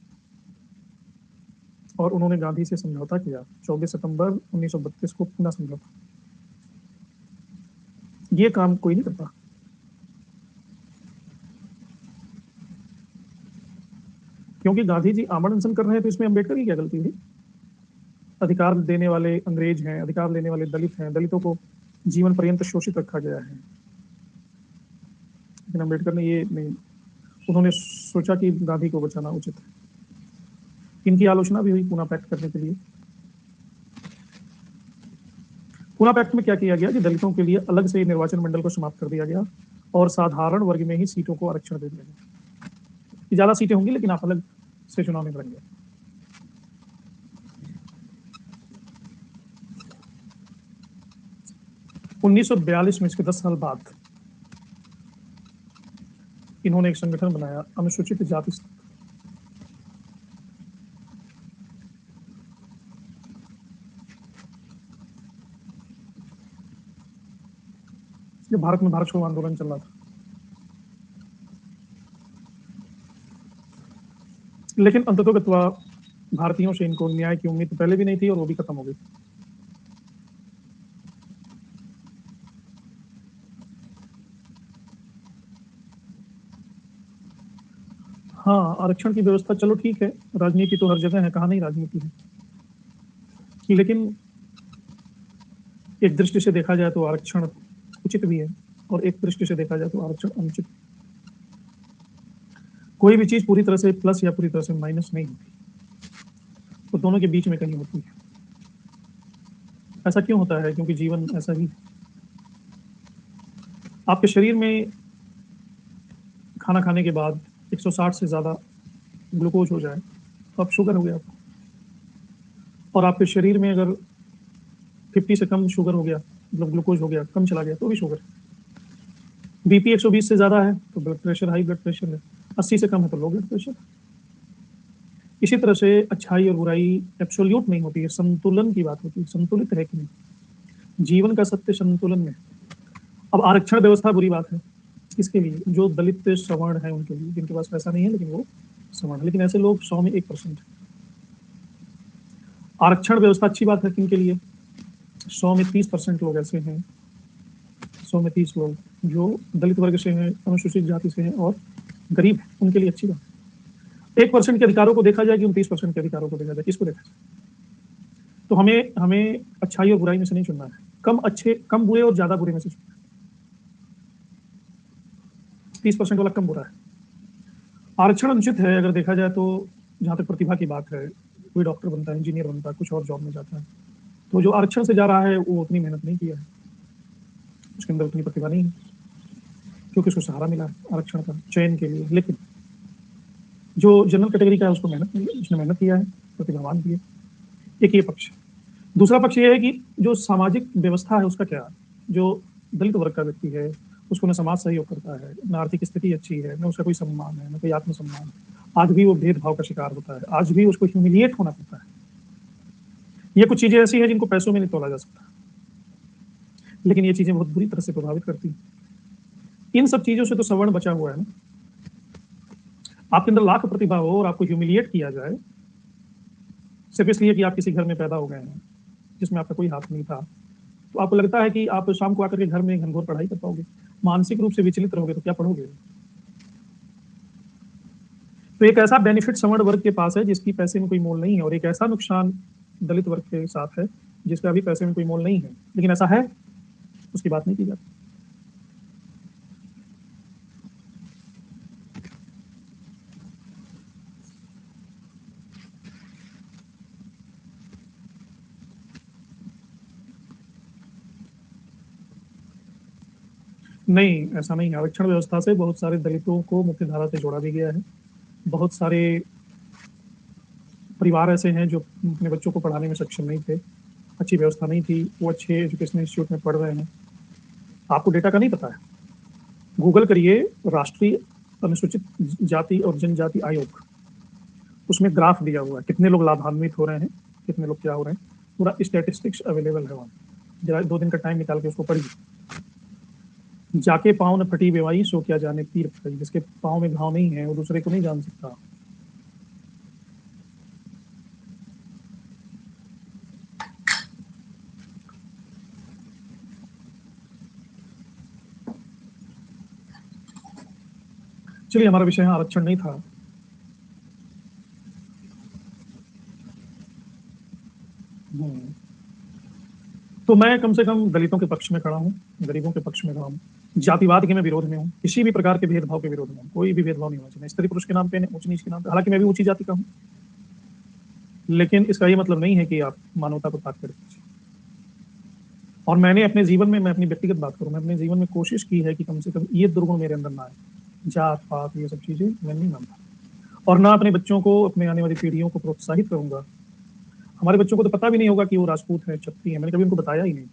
और उन्होंने गांधी से समझौता किया 24 सितंबर 1932 को, पूना समझौता। ये काम कोई नहीं करता। क्योंकि गांधी जी आमरण अनशन कर रहे हैं तो इसमें अंबेडकर की क्या गलती थी? अधिकार देने वाले अंग्रेज हैं, अधिकार लेने वाले दलित हैं, दलितों को जीवन पर्यंत शोषित रखा गया है। लेकिन अंबेडकर ने ये नहीं, उन्होंने सोचा कि गांधी को बचाना उचित है। इनकी आलोचना भी हुई पूना पैक्ट करने के लिए। पूना पैक्ट में क्या किया गया कि दलितों के लिए अलग से निर्वाचन मंडल को समाप्त कर दिया गया और साधारण वर्ग में ही सीटों को आरक्षण दे दिया गया। ज्यादा सीटें होंगी लेकिन आप अलग से चुनाव में लड़ेंगे। 1942 में, इसके 10 साल बाद, इन्होंने एक संगठन बनाया, अनुसूचित जाति। भारत में भारत छोड़ो आंदोलन चल रहा था, लेकिन अंततोगत्वा भारतीयों से इनको न्याय की उम्मीद तो पहले भी नहीं थी और वो भी खत्म हो गई। हाँ, आरक्षण की व्यवस्था चलो ठीक है, राजनीति तो हर जगह है, कहाँ नहीं राजनीति है, लेकिन एक दृष्टि से देखा जाए तो आरक्षण उचित भी है और एक दृष्टि से देखा जाए तो आरक्षण अनुचित। कोई भी चीज पूरी तरह से प्लस या पूरी तरह से माइनस नहीं होती, तो दोनों के बीच में कहीं होती है। ऐसा क्यों होता है? क्योंकि जीवन ऐसा ही। आपके शरीर में खाना खाने के बाद 160 से ज्यादा ग्लूकोज हो जाए तो आप शुगर हो गया, और आपके शरीर में अगर 50 से कम शुगर हो गया, मतलब ग्लूकोज हो गया, कम चला गया, तो भी शुगर। बीपी 120 से ज्यादा है तो blood pressure, high blood pressure है, 80 से कम है तो लो ब्लड प्रेशर। इसी तरह से अच्छाई और बुराई एब्सोल्यूट नहीं होती है, संतुलन की बात होती है, संतुलित है कि नहीं। जीवन का सत्य संतुलन में। अब आरक्षण व्यवस्था बुरी बात है किसके लिए? जो दलित सवर्ण है उनके लिए, जिनके पास पैसा नहीं है लेकिन वो सवर्ण है, लेकिन ऐसे लोग 100 में 1% है। आरक्षण व्यवस्था अच्छी बात है किनके लिए? 100 में 30% लोग ऐसे हैं, 100 में 30 लोग जो दलित वर्ग से हैं, अनुसूचित जाति से हैं और गरीब हैं, उनके लिए अच्छी बात है। 1% के अधिकारों को देखा जाए कि 29% के अधिकारों को देखा जाए, किसको देखा जाए? तो हमें हमें अच्छाई और बुराई में से नहीं चुनना है, कम अच्छे, कम बुरे और ज्यादा बुरे में से चुनना है। 30% वाला कम बुरा है। आरक्षण अनुचित है अगर देखा जाए तो, जहां तक प्रतिभा की बात है, कोई डॉक्टर बनता है, इंजीनियर बनता है, कुछ और जॉब में जाता है, तो जो आरक्षण से जा रहा है वो उतनी मेहनत नहीं किया है, उसके अंदर उतनी प्रतिभा नहीं है, क्योंकि उसको सहारा मिला है आरक्षण का चयन के लिए। लेकिन जो जनरल कैटेगरी का है उसको मेहनत मिली, उसने मेहनत किया है, प्रतिभावान भी है। एक ये पक्ष है। दूसरा पक्ष ये है कि जो सामाजिक व्यवस्था है उसका क्या, जो दलित वर्ग का व्यक्ति है उसको न समाज सहयोग करता है, न आर्थिक स्थिति अच्छी है, न उसका कोई सम्मान है, न कोई आत्मसम्मान है, आज भी वो भेदभाव का शिकार होता है, आज भी उसको ह्यूमिलिएट होना पड़ता है। ये कुछ चीजें ऐसी हैं जिनको पैसों में नहीं तोला जा सकता, लेकिन ये चीजें बहुत बुरी तरह से प्रभावित करती हैं। इन सब चीजों से तो सवर्ण बचा हुआ है ना। आपके अंदर लाख प्रतिभा हो और आपको ह्यूमिलिएट किया जाए सिर्फ इसलिए कि आप किसी घर में पैदा हो गए हैं जिसमें आपका कोई हाथ नहीं था, तो आपको लगता है कि आप शाम को आकर के घर में घनघोर पढ़ाई कर पाओगे? मानसिक रूप से विचलित रहोगे तो क्या पढ़ोगे? तो एक ऐसा बेनिफिट सवर्ण वर्ग के पास है जिसकी पैसे में कोई मोल नहीं है, और एक ऐसा नुकसान दलित वर्ग के साथ है जिसका भी पैसे में कोई मोल नहीं है, लेकिन ऐसा है, उसकी बात नहीं की जाती। नहीं, ऐसा नहीं है। आरक्षण व्यवस्था से बहुत सारे दलितों को मुख्य धारा से जोड़ा भी गया है। बहुत सारे परिवार ऐसे हैं जो अपने बच्चों को पढ़ाने में सक्षम नहीं थे, अच्छी व्यवस्था नहीं थी, वो अच्छे एजुकेशनल इंस्टीट्यूट में पढ़ रहे हैं। आपको डेटा का नहीं पता है? गूगल करिए राष्ट्रीय अनुसूचित जाति और जनजाति आयोग, उसमें ग्राफ दिया हुआ है, कितने लोग लाभान्वित हो रहे हैं, कितने लोग क्या हो रहे हैं, पूरा स्टैटिस्टिक्स अवेलेबल है वहाँ। जरा 2 दिन का टाइम निकाल के उसको पढ़िए। जाके पाँव न फटी बेवाई सो क्या जाने पीर फटी, जिसके पाँव में घाव नहीं है वो दूसरे को नहीं जान सकता। चलिए, हमारा विषय यहाँ आरक्षण नहीं था। तो मैं कम से कम दलितों के पक्ष में खड़ा हूँ, गरीबों के पक्ष में खड़ा हूँ, जातिवाद के मैं विरोध में हूँ, किसी भी प्रकार के भेदभाव के विरोध में हूँ। कोई भी भेदभाव नहीं होना चाहिए, स्त्री पुरुष के नाम पे, ऊंच नीच के नाम पे। हालांकि मैं भी ऊंची जाति का हूँ, लेकिन इसका ये मतलब नहीं है कि आप मानवता को ताक कर दीजिए। और मैंने अपने जीवन में, मैं अपनी व्यक्तिगत बात करूँ, मैं अपने जीवन में कोशिश की है कि कम से कम ये दुर्गुण मेरे अंदर ना आए, जात पात ये सब चीजें मैं नहीं मानता, और ना अपने बच्चों को, अपने आने वाली पीढ़ियों को प्रोत्साहित करूंगा। हमारे बच्चों को तो पता भी नहीं होगा कि वो राजपूत है, क्षत्रिय है, मैंने कभी उनको बताया ही नहीं।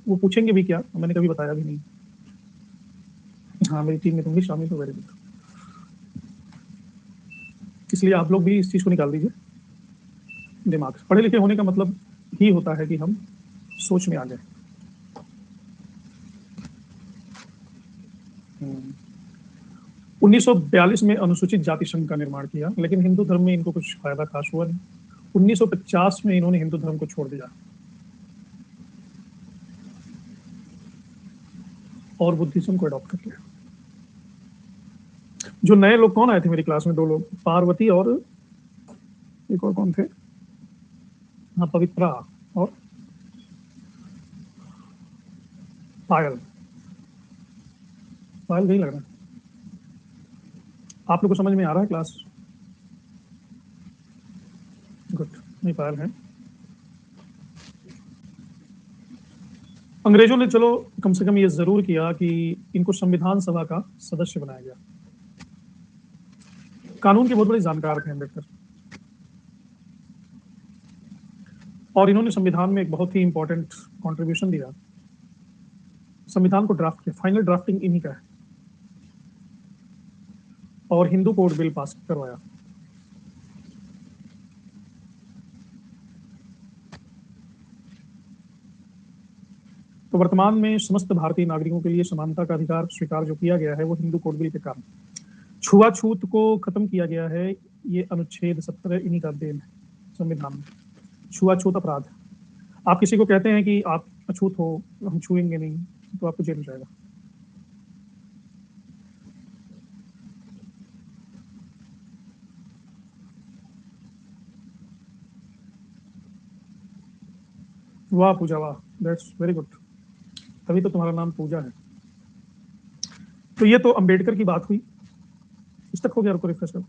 वो पूछेंगे भी क्या, मैंने कभी बताया भी नहीं। हाँ, मेरी टीम में तुम भी शामिल हो, वेरी गुड। इसलिए आप लोग भी इस चीज को निकाल दीजिए दिमाग से। पढ़े लिखे होने का मतलब ही होता है कि हम सोच में आ जाए। 1942 में अनुसूचित जाति संघ का निर्माण किया, लेकिन हिंदू धर्म में इनको कुछ फायदा खास हुआ नहीं। 1950 में इन्होंने हिंदू धर्म को छोड़ दिया और बुद्धिज्म को अडॉप्ट कर लिया। जो नए लोग कौन आए थे मेरी क्लास में? 2 लोग, पार्वती और एक और कौन थे? हाँ, पवित्रा और पायल। पायल नहीं लग रहा। आप लोग को समझ में आ रहा है क्लास? गुड, नहीं पायल है। अंग्रेजों ने चलो कम से कम ये जरूर किया कि इनको संविधान सभा का सदस्य बनाया गया। कानून के बहुत बड़े जानकार थे अम्बेडकर, और इन्होंने संविधान में एक बहुत ही इंपॉर्टेंट कंट्रीब्यूशन दिया। संविधान को ड्राफ्ट किया, फाइनल ड्राफ्टिंग इन्हीं का है, और हिंदू कोड बिल पास करवाया। तो वर्तमान में समस्त भारतीय नागरिकों के लिए समानता का अधिकार स्वीकार जो किया गया है वो हिंदू कोड बिल के कारण। छुआछूत को खत्म किया गया है, ये अनुच्छेद 17 इन्हीं का देन है संविधान में। छुआछूत अपराध, आप किसी को कहते हैं कि आप अछूत हो, हम छुएंगे नहीं, तो आपको जेल हो जाएगा। वाह पूजा, वाह, दैट्स वेरी गुड। तभी तो तुम्हारा नाम पूजा है। तो ये तो अंबेडकर की बात हुई। इस तक हो गया, रुको रिफ्रेश करो।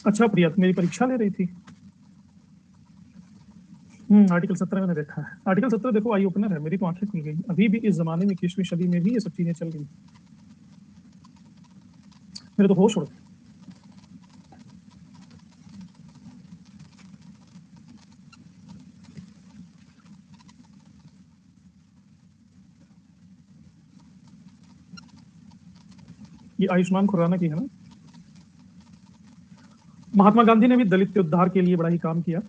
अच्छा प्रिया, तुम मेरी परीक्षा ले रही थी। आर्टिकल 17 मैंने देखा है। आर्टिकल 17 देखो, आई ओपनर है, मेरी तो आंखें खुल गई। अभी भी इस जमाने में 21वीं सदी में भी ये सब चीजें चल रही, मेरे तो होश उड़ गए। ये आयुष्मान खुराना की है ना। महात्मा गांधी ने भी दलित के उद्धार के लिए बड़ा ही काम किया,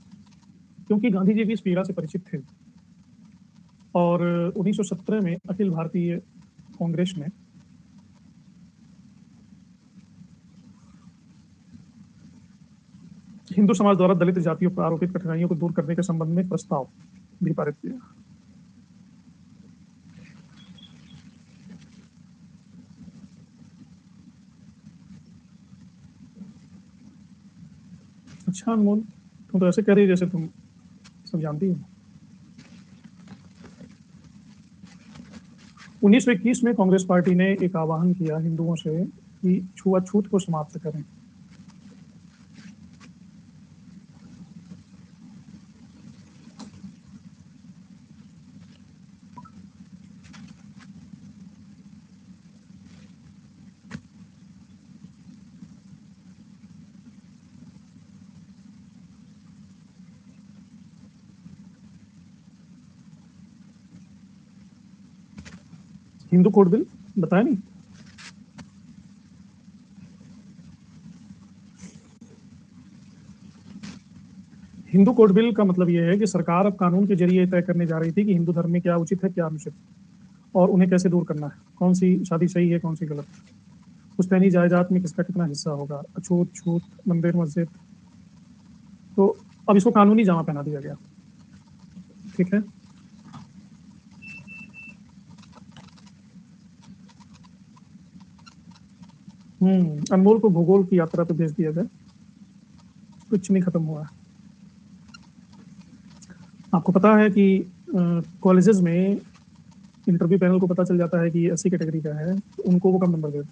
क्योंकि गांधी जी भी इस पीड़ा से परिचित थे। और 1917 में अखिल भारतीय कांग्रेस में हिंदू समाज द्वारा दलित जातियों पर आरोपित कठिनाइयों को दूर करने के संबंध में प्रस्ताव भी पारित किया। अच्छा अनमोल, तुम तो ऐसे कह रही है जैसे तुम सब जानती हो। 1921 में कांग्रेस पार्टी ने एक आह्वान किया हिंदुओं से कि छुआछूत को समाप्त करें। हिंदू कोड बिल बताया नहीं। हिंदू कोड बिल का मतलब यह है कि सरकार अब कानून के जरिए तय करने जा रही थी कि हिंदू धर्म में क्या उचित है, क्या अनुचित, और उन्हें कैसे दूर करना है। कौन सी शादी सही है, कौन सी गलत, पुश्तैनी जायदाद में किसका कितना हिस्सा होगा, अछूत छूत, मंदिर मस्जिद। तो अब इसको कानूनी जामा पहना दिया गया। ठीक है। अनमोल को भूगोल की यात्रा पे भेज दिया जाए। कुछ नहीं खत्म हुआ है। आपको पता है कि कॉलेजेस में इंटरव्यू पैनल को पता चल जाता है कि ये 80 कैटेगरी का है, तो उनको वो कम नंबर दे देते।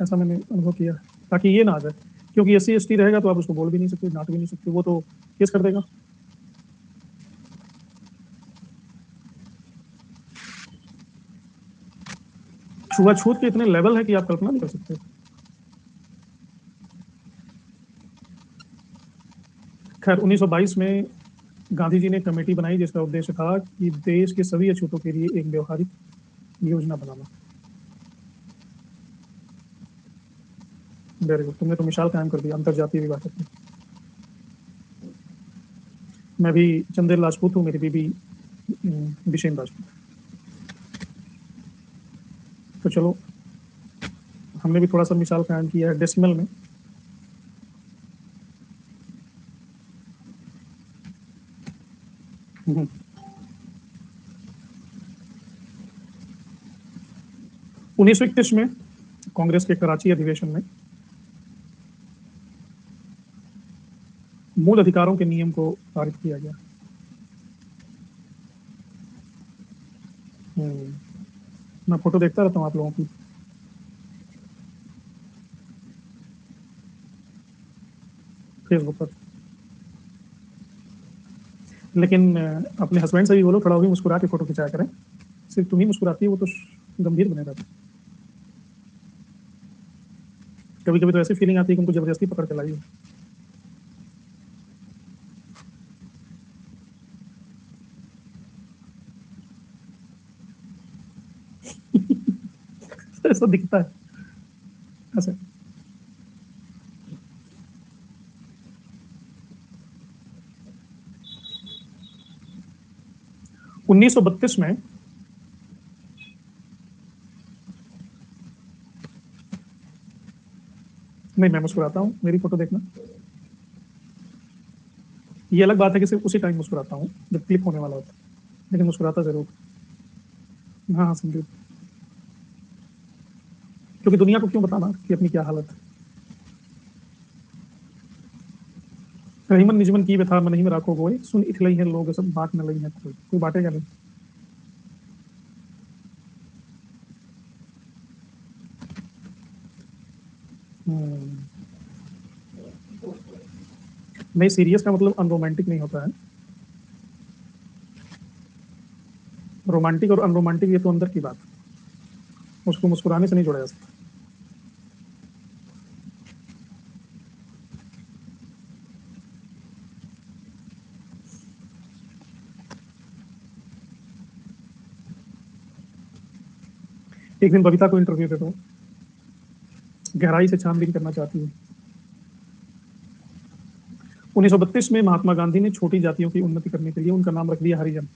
ऐसा मैंने अनुभव किया है, ताकि ये ना आ जाए। क्योंकि SC ST रहेगा तो आप उसको बोल भी नहीं सकते, डांट भी नहीं सकते, वो तो केस कर देगा। छुआछूत के इतने लेवल है कि आप कल्पना नहीं कर सकते। खैर 1922 में गांधी जी ने कमेटी बनाई जिसका उद्देश्य था कि देश के सभी अछूतों के लिए एक व्यवहारिक योजना बनाना। वेरी गुड, तुमने तो मिसाल कायम कर दिया अंतरजातीय विवाह करके। मैं भी चंदेल राजपूत हूँ, मेरी बीबी बिशेन राजपूत। तो चलो, हमने भी थोड़ा सा मिसाल कायम किया है डेसिमल में। हम्म। 1921 में कांग्रेस के कराची अधिवेशन में मूल अधिकारों के नियम को पारित किया गया। मैं फोटो देखता रहता हूँ आप लोगों की। फेसबुक पर। लेकिन अपने हस्बैंड से भी बोलो थोड़ा भी मुस्कुरा के फोटो खिंचाया करें। सिर्फ तुम ही मुस्कुराती है, वो तो गंभीर बने रहता है। कभी कभी तो ऐसी फीलिंग आती है कि उनको जबरदस्ती पकड़ के लाई। ऐसा दिखता है ऐसे। 1932 में। नहीं, मैं मुस्कुराता हूँ, मेरी फोटो देखना। ये अलग बात है कि सिर्फ उसी टाइम मुस्कुराता हूँ जब क्लिक होने वाला होता है, लेकिन मुस्कुराता जरूर। हाँ हाँ, संदीप। क्योंकि दुनिया को क्यों बताना कि अपनी क्या हालत है। रहीमन निजमन की व्यथा मन ही में राखो गोए, सुन इखलई है लोग सब बात न लई है कोई बांटेगा नहीं। हम्म। नहीं, सीरियस का मतलब अनरोमांटिक नहीं होता है। रोमांटिक और अनरोमांटिक ये तो अंदर की बात है, उसको मुस्कुराने से नहीं जोड़ा जा सकता। एक दिन बबीता को इंटरव्यू दे दो, गहराई से छानबीन करना चाहती है। 1932 में महात्मा गांधी ने छोटी जातियों की उन्नति करने के लिए उनका नाम रख दिया हरिजन।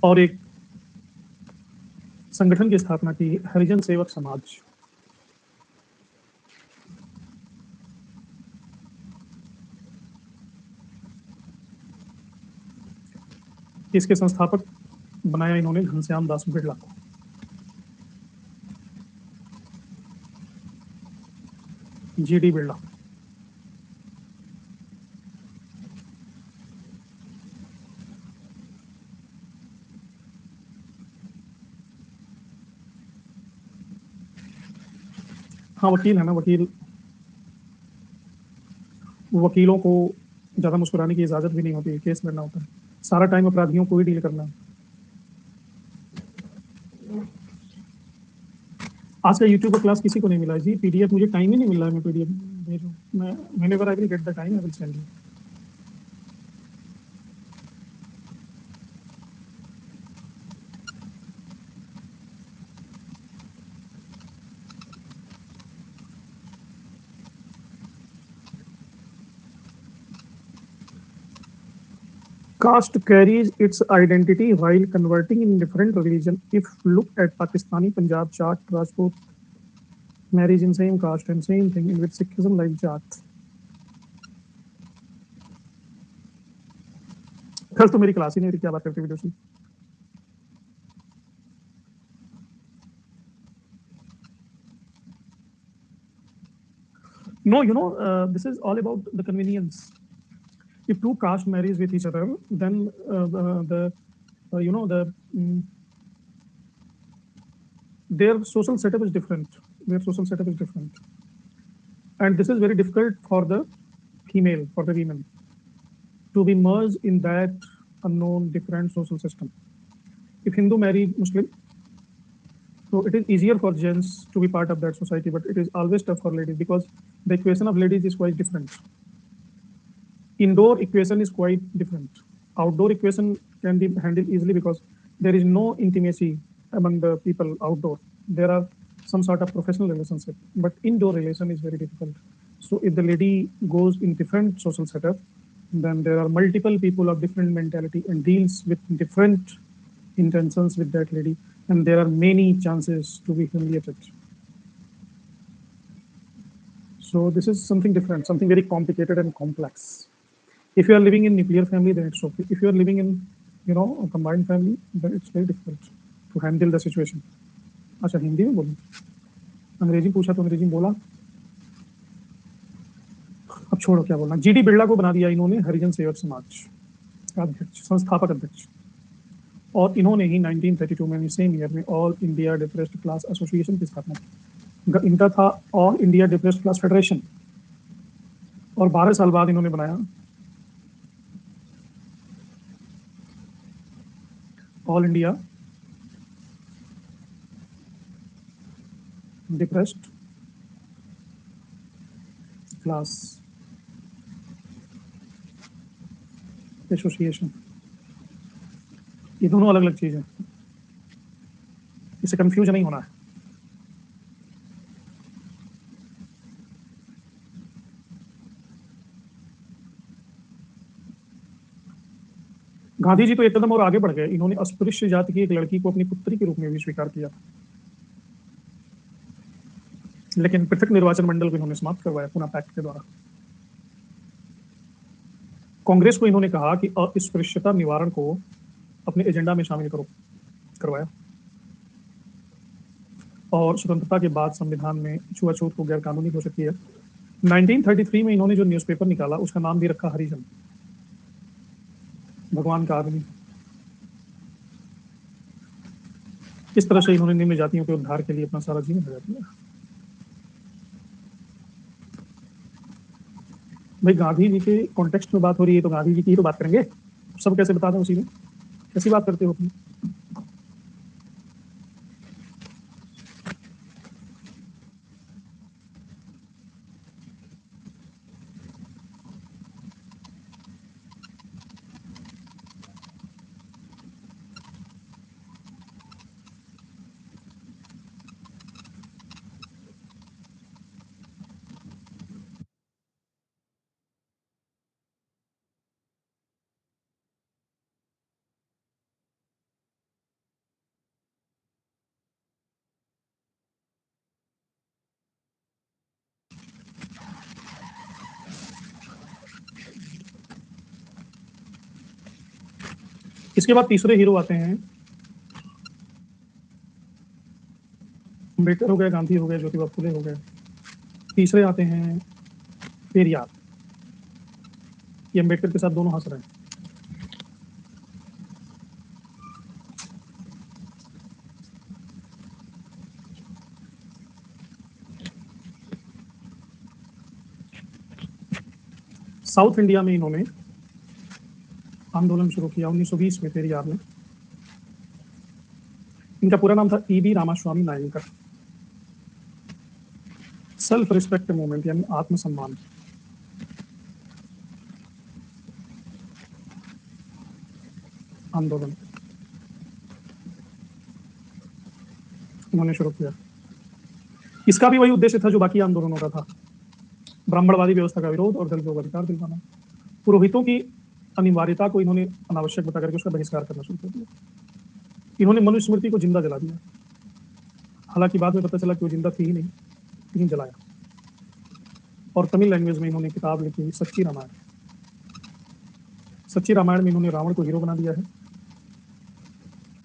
और एक संगठन की स्थापना की, हरिजन सेवक समाज। इसके संस्थापक बनाया इन्होंने घनश्याम दास बिरला को। जीडी बिरला। हाँ, वकील है ना, वकील। वकीलों को ज्यादा मुस्कुराने की इजाजत भी नहीं होती है, केस लड़ना होता है। सारा टाइम अपराधियों को ही डील करना है। आज का यूट्यूब पर क्लास किसी को नहीं मिला है जी। पीडीएफ मुझे टाइम ही नहीं मिल रहा है, मैं पीडीएफ भेजूं। मैं whenever I will get the time I will send you. Caste carries its identity while converting in different religion. If look at Pakistani Punjab chart, Rajput marriage in same caste and same thing in with Sikhism like Jat. कल तो मेरी class ही नहीं थी, क्या बात करती video से। No, this is all about the convenience. If two caste marries with each other, then the you know the their social setup is different. Their social setup is different, and this is very difficult for the female, for the women, to be merged in that unknown different social system. If Hindu marry Muslim, so it is easier for gents to be part of that society, but it is always tough for ladies because the equation of ladies is quite different. Indoor equation is quite different. Outdoor equation can be handled easily because there is no intimacy among the people outdoor. There are some sort of professional relationship, but indoor relation is very difficult. So if the lady goes in different social setup, then there are multiple people of different mentality and deals with different intentions with that lady, and there are many chances to be humiliated. So this is something different, something very complicated and complex. If you are living in nuclear family, then it's okay. If you are living in, a combined family, then it's very difficult to handle the situation. अच्छा, हिंदी में बोलूं? अंग्रेजी पूछा तो अंग्रेजी में बोला। छोड़ो क्या बोलना। जीडी बिरला को बना दिया इन्होंने हरिजन सेवक समाज का अध्यक्ष, संस्थापक अध्यक्ष। और इन्होंने ही 1932 में सेम ईयर में all India depressed class association की स्थापना की। इनका था all India depressed class federation. और 12 साल बाद इन्होंने बनाया all India depressed class association. ये दोनों अलग अलग चीज है, इससे कंफ्यूज नहीं होना है। गांधी जी तो एक कदम और आगे बढ़ गए, इन्होंने अस्पृश्य जाति की एक लड़की को अपनी पुत्री के रूप में भी स्वीकार किया, लेकिन पृथक निर्वाचन मंडल को इन्होंने समाप्त करवाया पुनः पैक्ट के द्वारा। कांग्रेस को इन्होंने कहा कि अस्पृश्यता निवारण को अपने एजेंडा में शामिल करवाया। और स्वतंत्रता के बाद संविधान में छुआछूत को गैर कानूनी घोषित किया। 1933 में इन्होंने जो न्यूज़पेपर निकाला उसका नाम भी रखा हरिजन, भगवान का आदमी। इस तरह से इन्होंने निम्न जातियों के उद्धार के लिए अपना सारा जीवन लगा दिया। भाई गांधी जी के कॉन्टेक्स्ट में बात हो रही है तो गांधी जी की ही तो बात करेंगे, सब कैसे बता दें उसी में, कैसी बात करते हो अपनी। इसके बाद तीसरे हीरो आते हैं, अम्बेडकर हो गए, गांधी हो गए, ज्योतिबा फुले हो गए। तीसरे आते हैं पेरियार। ये अम्बेडकर के साथ दोनों हंस रहे हैं। साउथ इंडिया में इन्होंने आंदोलन शुरू किया 1920 में पेरियार ने। इनका पूरा नाम था EB Ramaswamy Naicker. Self respect movement यानी आत्मसम्मान आंदोलन उन्होंने शुरू किया। इसका भी वही उद्देश्य था जो बाकी आंदोलनों का था, ब्राह्मणवादी व्यवस्था का विरोध और दलितों को अधिकार दिलवाना। पुरोहितों की अनिवार्यता को इन्होंने अनावश्यक बता करके उसका बहिष्कार करना शुरू कर दिया। इन्होंने मनुस्मृति को जिंदा जला दिया, हालांकि बाद में पता चला कि वो जिंदा थी ही नहीं, लेकिन जलाया। और तमिल लैंग्वेज में इन्होंने किताब लिखी सच्ची रामायण। सच्ची रामायण में इन्होंने रावण को हीरो बना दिया है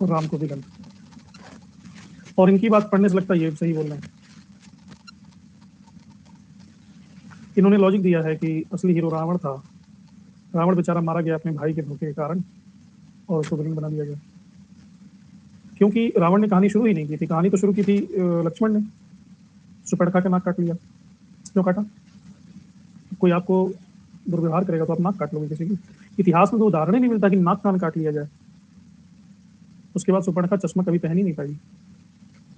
और राम को विलन। और इनकी बात पढ़ने से लगता है ये सही बोल रहे हैं। इन्होंने लॉजिक दिया है कि असली हीरो रावण था, रावण बेचारा मारा गया अपने भाई के धोखे के कारण और उसको विलन बना दिया गया। क्योंकि रावण ने कहानी शुरू ही नहीं की थी, कहानी तो शुरू की थी लक्ष्मण ने। सुपर्णखा का नाक काट लिया। क्यों काटा? कोई आपको दुर्व्यवहार करेगा तो आप नाक काट लोगे किसी की। इतिहास में तो उदाहरण ही नहीं मिलता कि नाक कान काट लिया जाए। उसके बाद सुपर्णखा चश्मा कभी पहन ही नहीं पाई।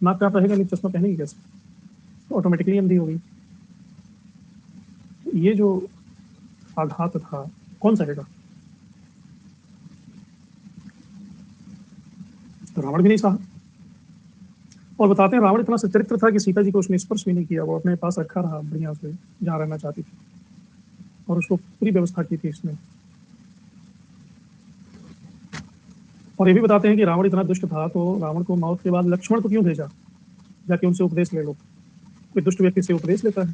नाक काट रहेगा नहीं, चश्मा पहनेगी कैसे? तो ऑटोमेटिकली अंधी होगी। ये जो आघात था कौन सहेगा? तो रावण भी नहीं सहा। और बताते हैं रावण इतना सच्चरित्र था कि सीता जी को उसने स्पर्श भी नहीं किया, वो अपने पास रखा रहा बढ़िया से जहाँ रहना चाहती थी, और उसको पूरी व्यवस्था की थी इसने। और ये भी बताते हैं कि रावण इतना दुष्ट था तो रावण को मौत के बाद लक्ष्मण को क्यों भेजा, जाके उनसे उपदेश ले लो। कोई दुष्ट व्यक्ति से उपदेश लेता है?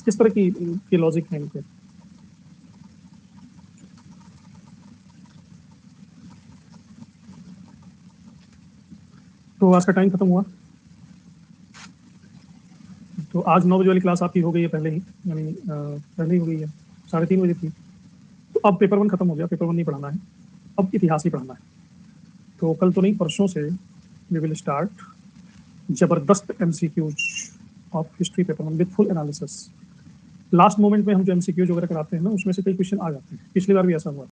किस तरह की लॉजिक है इनके। तो आज का टाइम खत्म हुआ। तो तो आज 9 बजे वाली क्लास आपकी हो गई है पहले ही, यानी पहले ही हो गई है, 3:30 बजे थी। तो अब पेपर 1 खत्म हो गया, पेपर 1 नहीं पढ़ाना है, अब इतिहास ही पढ़ना है। तो कल तो नहीं, परसों से वी विल स्टार्ट जबरदस्त MCQs of history paper 1 with full analysis. Last moment में हम जो एमसीक्यूज वगैरह कराते हैं ना, उसमें से कई क्वेश्चन आ जाते हैं, पिछली बार भी ऐसा हुआ।